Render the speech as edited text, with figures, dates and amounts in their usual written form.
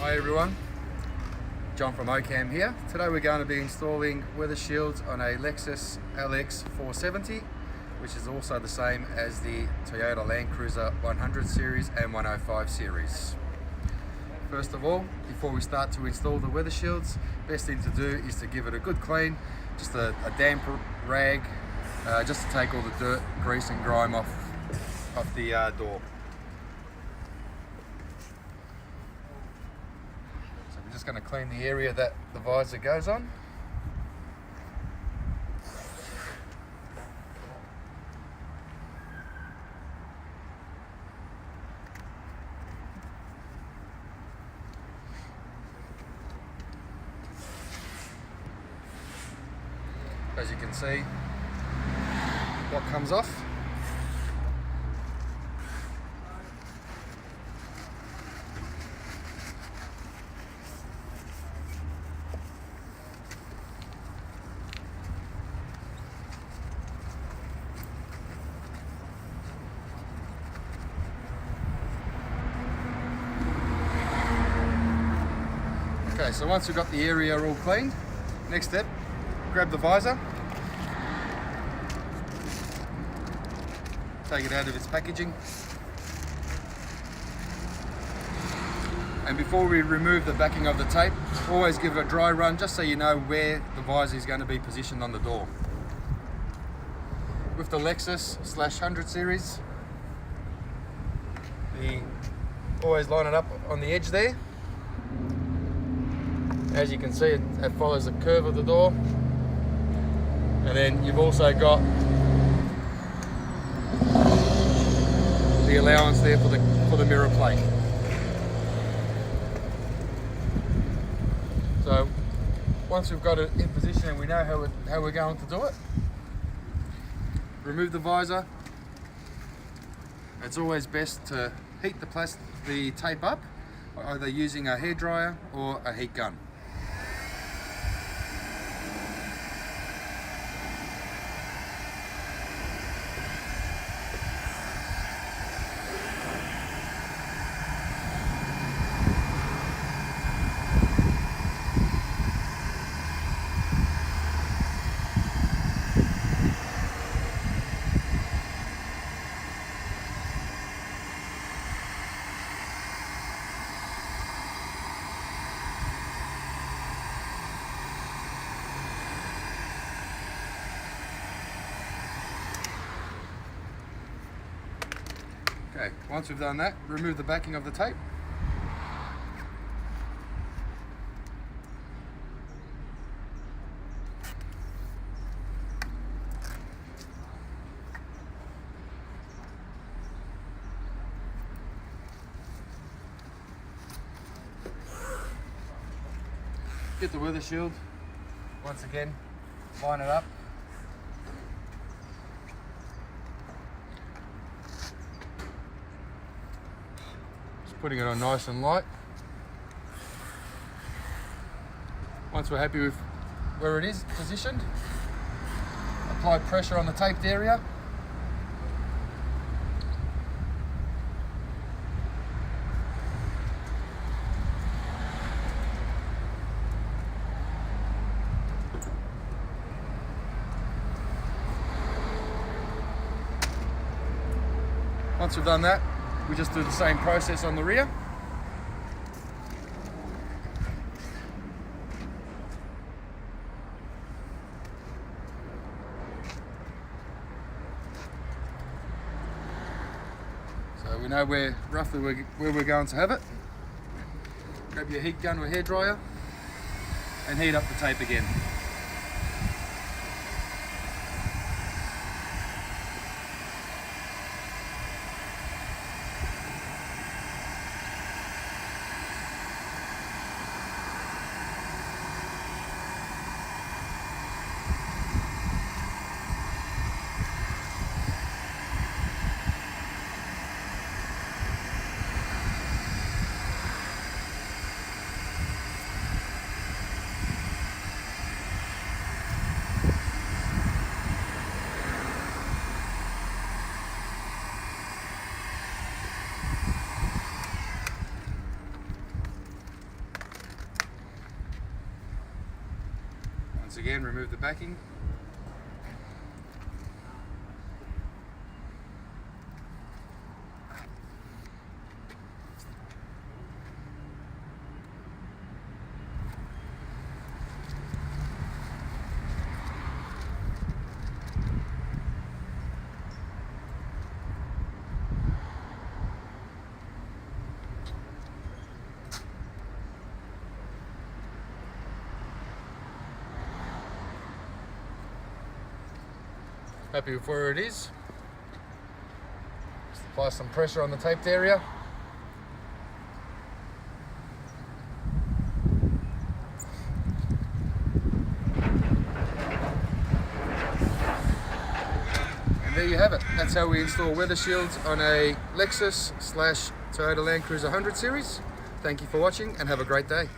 Hi everyone, John from OCAM here. Today we're going to be installing Weathershields on a Lexus LX470, which is also the same as the Toyota Landcruiser 100 series and 105 series. First of all, before we start to install the Weathershields, best thing to do is to give it a good clean, just a damp rag, just to take all the dirt, grease and grime off the door. So we're just going to clean the area that the visor goes on. As you can see, what comes off. Okay, so once we've got the area all cleaned, next step, grab the visor, take it out of its packaging, and before we remove the backing of the tape, always give it a dry run just so you know where the visor is going to be positioned on the door. With the Lexus /100 series, always line it up on the edge there. As you can see, it follows the curve of the door, and then you've also got the allowance there for the mirror plate. So once we've got it in position and we know how we're going to do it, remove the visor. It's always best to heat the tape up, either using a hairdryer or a heat gun. Okay, once we've done that, remove the backing of the tape. Get the Weathershield, once again, line it up. Putting it on nice and light. Once we're happy with where it is positioned, apply pressure on the taped area. Once we've done that, we just do the same process on the rear. So we know roughly where we're going to have it. Grab your heat gun or hairdryer and heat up the tape again. Once again, remove the backing. Happy with where it is. Just apply some pressure on the taped area. And there you have it. That's how we install weather shields on a Lexus / Toyota Landcruiser 100 series. Thank you for watching and have a great day.